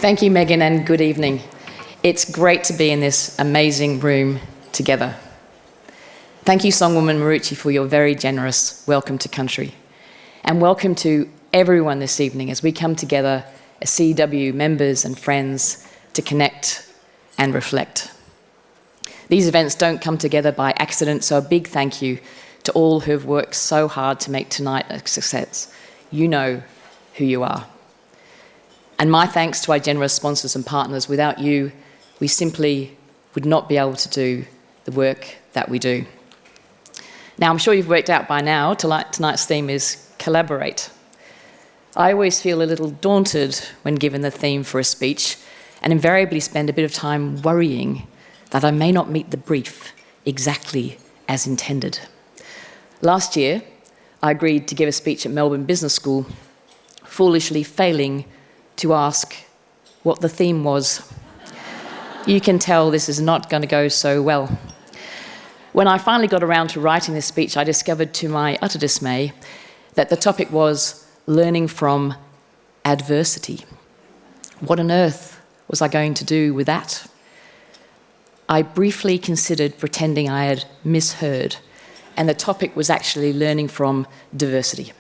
Thank you, Megan, and good evening. It's great to be in this amazing room together. Thank you, Songwoman Marucci, for your very generous welcome to country. And welcome to everyone this evening as we come together as CEW members and friends to connect and reflect. These events don't come together by accident, so a big thank you to all who have worked so hard to make tonight a success. You know who you are. And my thanks to our generous sponsors and partners. Without you, we simply would not be able to do the work that we do. Now, I'm sure you've worked out by now, tonight's theme is collaborate. I always feel a little daunted when given the theme for a speech, and invariably spend a bit of time worrying that I may not meet the brief exactly as intended. Last year, I agreed to give a speech at Melbourne Business School, foolishly failing to ask what the theme was. You can tell this is not going to go so well. When I finally got around to writing this speech, I discovered to my utter dismay that the topic was learning from adversity. What on earth was I going to do with that? I briefly considered pretending I had misheard, and the topic was actually learning from diversity.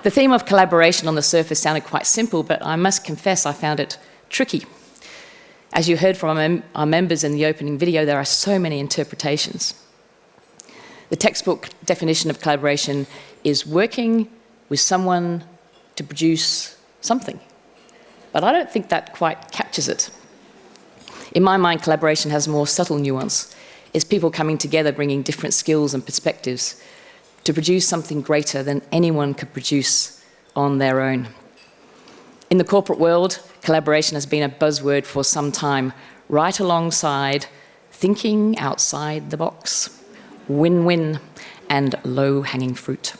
The theme of collaboration on the surface sounded quite simple, but I must confess I found it tricky. As you heard from our members in the opening video, there are so many interpretations. The textbook definition of collaboration is working with someone to produce something. But I don't think that quite captures it. In my mind, collaboration has more subtle nuance. It's people coming together, bringing different skills and perspectives to produce something greater than anyone could produce on their own. In the corporate world, collaboration has been a buzzword for some time, right alongside thinking outside the box, win-win, and low-hanging fruit.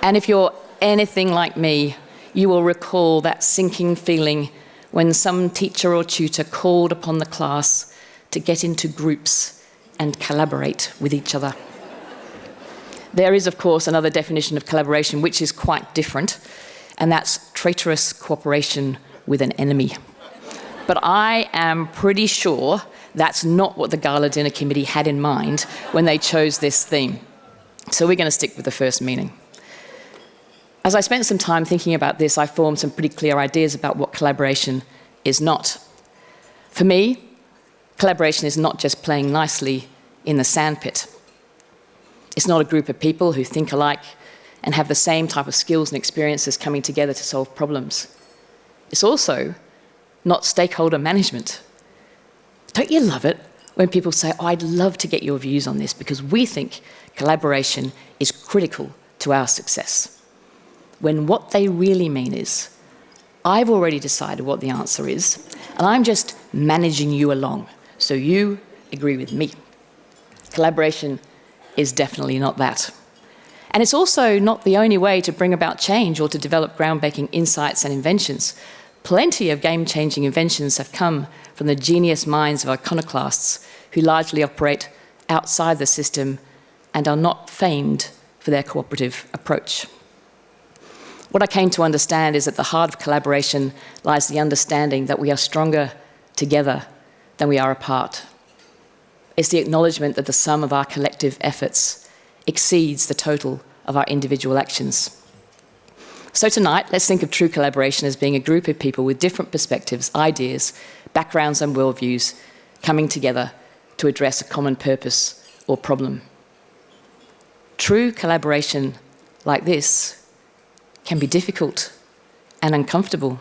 And if you're anything like me, you will recall that sinking feeling when some teacher or tutor called upon the class to get into groups and collaborate with each other. There is, of course, another definition of collaboration which is quite different, and that's traitorous cooperation with an enemy. But I am pretty sure that's not what the Gala Dinner Committee had in mind when they chose this theme. So we're going to stick with the first meaning. As I spent some time thinking about this, I formed some pretty clear ideas about what collaboration is not. For me, collaboration is not just playing nicely in the sandpit. It's not a group of people who think alike and have the same type of skills and experiences coming together to solve problems. It's also not stakeholder management. Don't you love it when people say, "Oh, I'd love to get your views on this because we think collaboration is critical to our success," when what they really mean is, I've already decided what the answer is, and I'm just managing you along, so you agree with me. Collaboration is definitely not that. And it's also not the only way to bring about change or to develop groundbreaking insights and inventions. Plenty of game-changing inventions have come from the genius minds of iconoclasts who largely operate outside the system and are not famed for their cooperative approach. What I came to understand is at the heart of collaboration lies the understanding that we are stronger together than we are apart. It's the acknowledgement that the sum of our collective efforts exceeds the total of our individual actions. So tonight, let's think of true collaboration as being a group of people with different perspectives, ideas, backgrounds and worldviews coming together to address a common purpose or problem. True collaboration like this can be difficult and uncomfortable,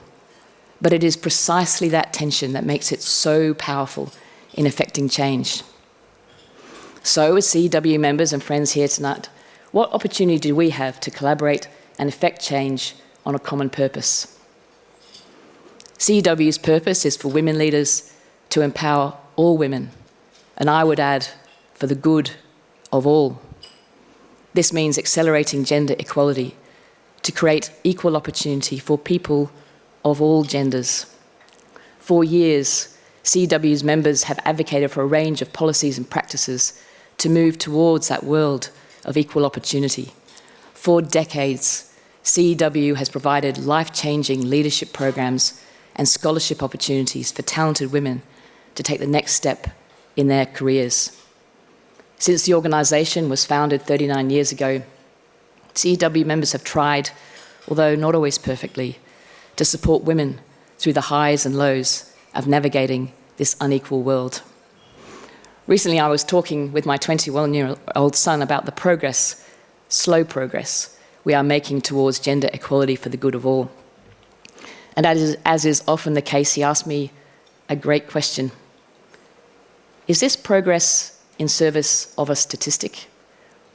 but it is precisely that tension that makes it so powerful in effecting change. So, as CEW members and friends here tonight, what opportunity do we have to collaborate and effect change on a common purpose? CEW's purpose is for women leaders to empower all women, and I would add, for the good of all. This means accelerating gender equality to create equal opportunity for people of all genders. For years, CEW's members have advocated for a range of policies and practices to move towards that world of equal opportunity. For decades, CEW has provided life-changing leadership programs and scholarship opportunities for talented women to take the next step in their careers. Since the organisation was founded 39 years ago, CEW members have tried, although not always perfectly, to support women through the highs and lows of navigating this unequal world. Recently, I was talking with my 21-year-old son about the progress, slow progress, we are making towards gender equality for the good of all. And as is often the case, he asked me a great question. Is this progress in service of a statistic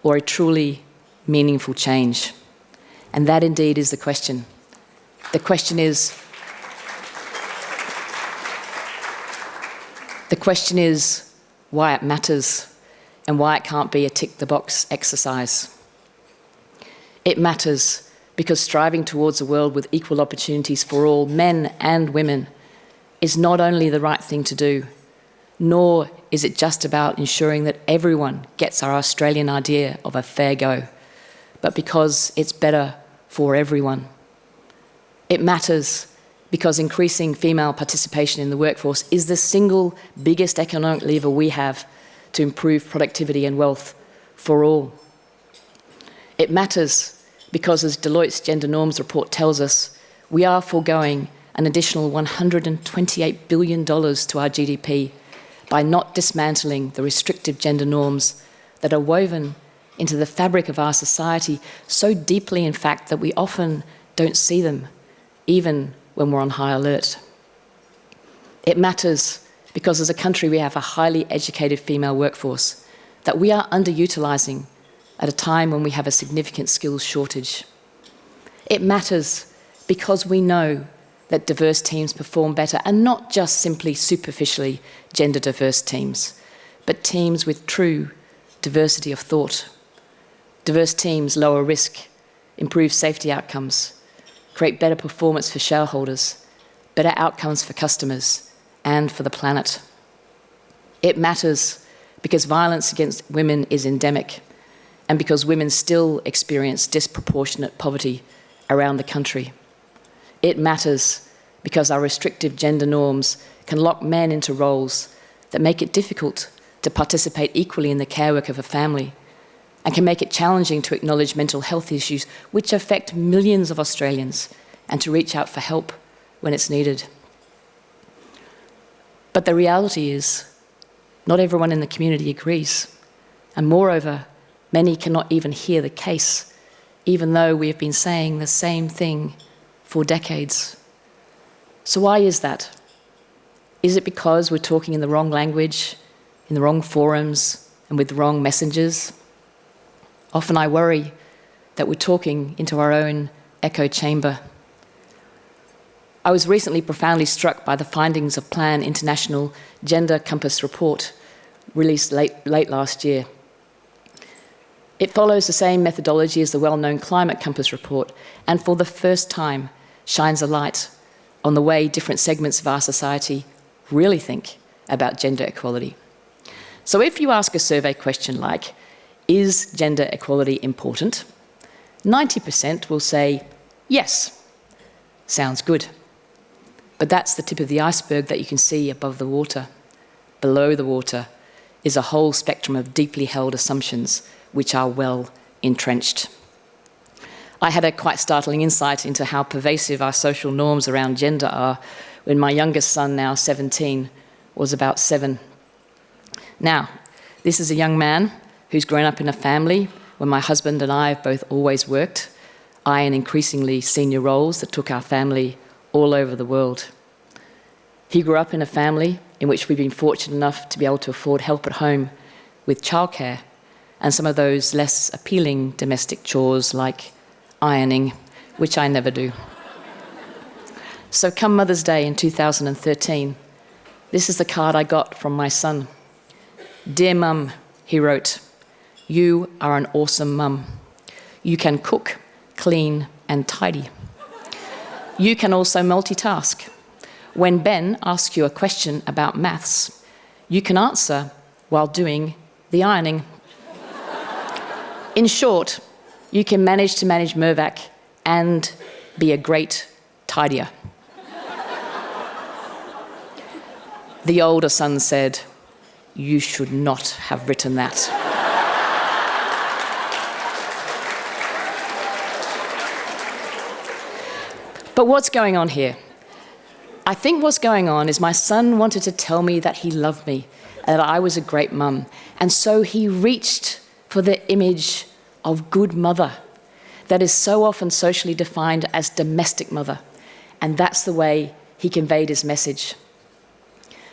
or a truly meaningful change? And that indeed is the question. The question is why it matters and why it can't be a tick-the-box exercise. It matters because striving towards a world with equal opportunities for all, men and women, is not only the right thing to do, nor is it just about ensuring that everyone gets our Australian idea of a fair go, but because it's better for everyone. It matters because increasing female participation in the workforce is the single biggest economic lever we have to improve productivity and wealth for all. It matters because, as Deloitte's Gender Norms report tells us, we are foregoing an additional $128 billion to our GDP by not dismantling the restrictive gender norms that are woven into the fabric of our society so deeply, in fact, that we often don't see them, even when we're on high alert. It matters because as a country we have a highly educated female workforce that we are underutilising at a time when we have a significant skills shortage. It matters because we know that diverse teams perform better, and not just simply superficially gender diverse teams, but teams with true diversity of thought. Diverse teams lower risk, improve safety outcomes, create better performance for shareholders, better outcomes for customers, and for the planet. It matters because violence against women is endemic, and because women still experience disproportionate poverty around the country. It matters because our restrictive gender norms can lock men into roles that make it difficult to participate equally in the care work of a family, and can make it challenging to acknowledge mental health issues which affect millions of Australians, and to reach out for help when it's needed. But the reality is, not everyone in the community agrees, and moreover, many cannot even hear the case, even though we have been saying the same thing for decades. So why is that? Is it because we're talking in the wrong language, in the wrong forums, and with the wrong messengers? Often I worry that we're talking into our own echo chamber. I was recently profoundly struck by the findings of Plan International Gender Compass report, released late last year. It follows the same methodology as the well-known Climate Compass report, and for the first time shines a light on the way different segments of our society really think about gender equality. So if you ask a survey question like, is gender equality important? 90% will say, yes, sounds good. But that's the tip of the iceberg that you can see above the water. Below the water is a whole spectrum of deeply held assumptions which are well entrenched. I had a quite startling insight into how pervasive our social norms around gender are when my youngest son, now 17, was about 7. Now, this is a young man who's grown up in a family where my husband and I have both always worked, I in increasingly senior roles that took our family all over the world. He grew up in a family in which we've been fortunate enough to be able to afford help at home with childcare and some of those less appealing domestic chores like ironing, which I never do. So come Mother's Day in 2013, this is the card I got from my son. Dear Mum, he wrote, you are an awesome mum. You can cook, clean and tidy. You can also multitask. When Ben asks you a question about maths, you can answer while doing the ironing. In short, you can manage to manage Mervac and be a great tidier. The older son said, "You should not have written that." But what's going on here? I think what's going on is my son wanted to tell me that he loved me, and that I was a great mum. And so he reached for the image of good mother that is so often socially defined as domestic mother. And that's the way he conveyed his message.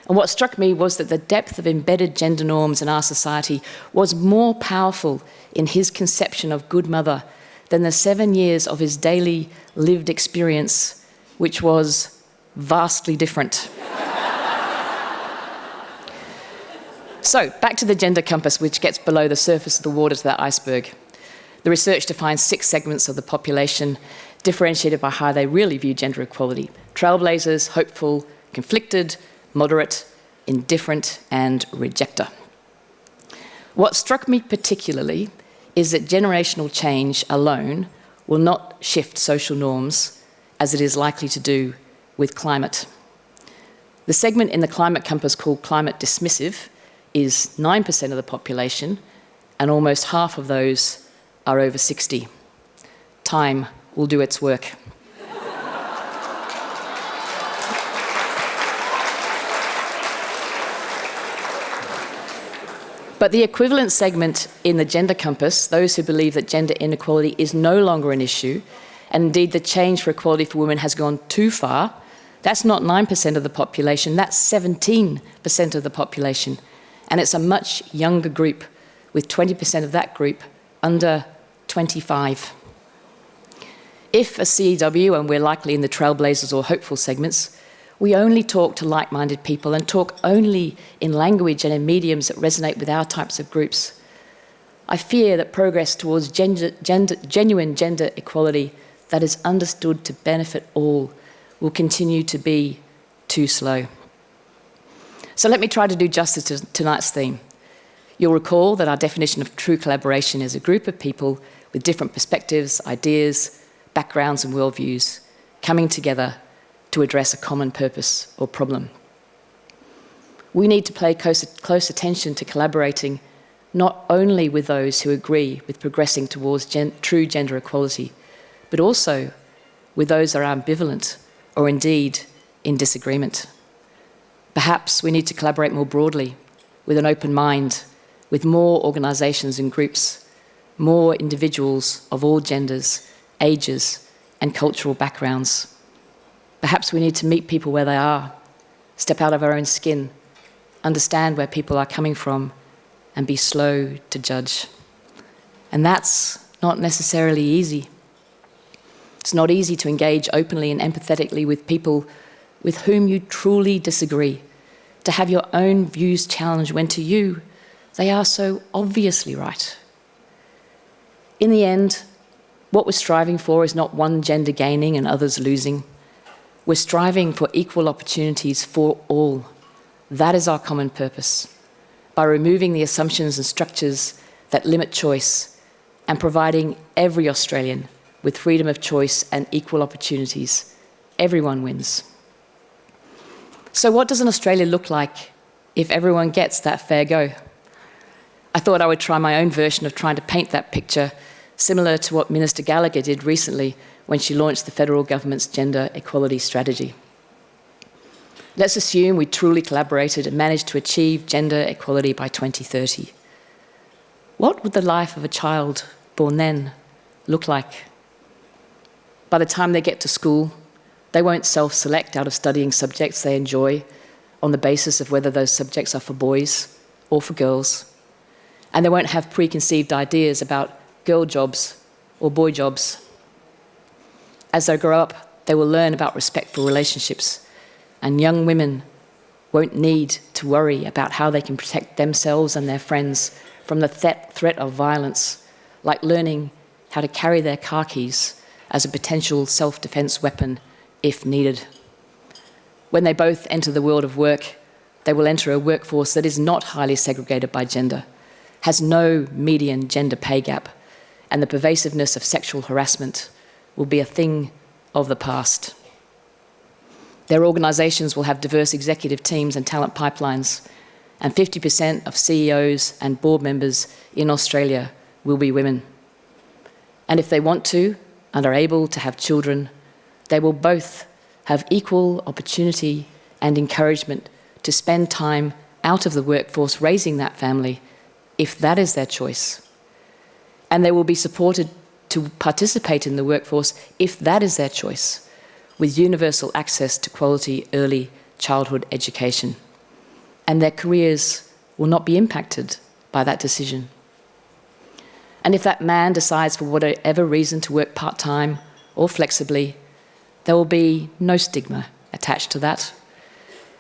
And what struck me was that the depth of embedded gender norms in our society was more powerful in his conception of good mother than the 7 years of his daily lived experience, which was vastly different. So, back to the gender compass, which gets below the surface of the water to that iceberg. The research defines 6 segments of the population, differentiated by how they really view gender equality: trailblazers, hopeful, conflicted, moderate, indifferent, and rejecter. What struck me particularly is that generational change alone will not shift social norms as it is likely to do with climate. The segment in the climate compass called climate dismissive is 9% of the population, and almost half of those are over 60. Time will do its work. But the equivalent segment in the gender compass, those who believe that gender inequality is no longer an issue, and indeed the change for equality for women has gone too far, that's not 9% of the population, that's 17% of the population. And it's a much younger group, with 20% of that group under 25. If as CEW, and we're likely in the trailblazers or hopeful segments, we only talk to like-minded people and talk only in language and in mediums that resonate with our types of groups, I fear that progress towards genuine gender equality that is understood to benefit all will continue to be too slow. So let me try to do justice to tonight's theme. You'll recall that our definition of true collaboration is a group of people with different perspectives, ideas, backgrounds and worldviews coming together to address a common purpose or problem. We need to pay close attention to collaborating not only with those who agree with progressing towards true gender equality, but also with those that are ambivalent or indeed in disagreement. Perhaps we need to collaborate more broadly, with an open mind, with more organisations and groups, more individuals of all genders, ages and cultural backgrounds. Perhaps we need to meet people where they are, step out of our own skin, understand where people are coming from, and be slow to judge. And that's not necessarily easy. It's not easy to engage openly and empathetically with people with whom you truly disagree, to have your own views challenged when to you they are so obviously right. In the end, what we're striving for is not one gender gaining and others losing. We're striving for equal opportunities for all. That is our common purpose. By removing the assumptions and structures that limit choice and providing every Australian with freedom of choice and equal opportunities, everyone wins. So what does an Australia look like if everyone gets that fair go? I thought I would try my own version of trying to paint that picture, similar to what Minister Gallagher did recently when she launched the federal government's gender equality strategy. Let's assume we truly collaborated and managed to achieve gender equality by 2030. What would the life of a child born then look like? By the time they get to school, they won't self-select out of studying subjects they enjoy on the basis of whether those subjects are for boys or for girls. And they won't have preconceived ideas about girl jobs or boy jobs. As they grow up, they will learn about respectful relationships, and young women won't need to worry about how they can protect themselves and their friends from the threat of violence, like learning how to carry their car keys as a potential self-defense weapon if needed. When they both enter the world of work, they will enter a workforce that is not highly segregated by gender, has no median gender pay gap, and the pervasiveness of sexual harassment will be a thing of the past. Their organisations will have diverse executive teams and talent pipelines, and 50% of CEOs and board members in Australia will be women. And if they want to and are able to have children, they will both have equal opportunity and encouragement to spend time out of the workforce raising that family, if that is their choice. And they will be supported to participate in the workforce, if that is their choice, with universal access to quality early childhood education. And their careers will not be impacted by that decision. And if that man decides for whatever reason to work part-time or flexibly, there will be no stigma attached to that,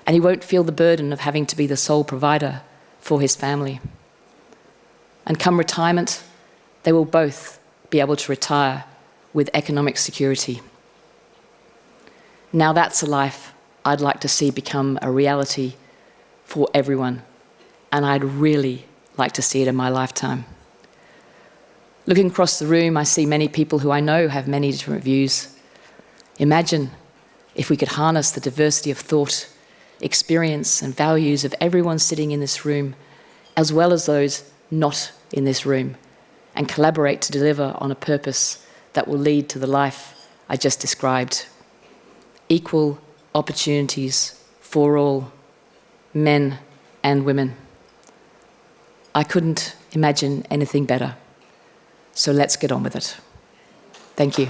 and he won't feel the burden of having to be the sole provider for his family. And come retirement, they will both be able to retire with economic security. Now that's a life I'd like to see become a reality for everyone, and I'd really like to see it in my lifetime. Looking across the room, I see many people who I know have many different views. Imagine if we could harness the diversity of thought, experience, and values of everyone sitting in this room, as well as those not in this room, and collaborate to deliver on a purpose that will lead to the life I just described. Equal opportunities for all, men and women. I couldn't imagine anything better. So let's get on with it. Thank you.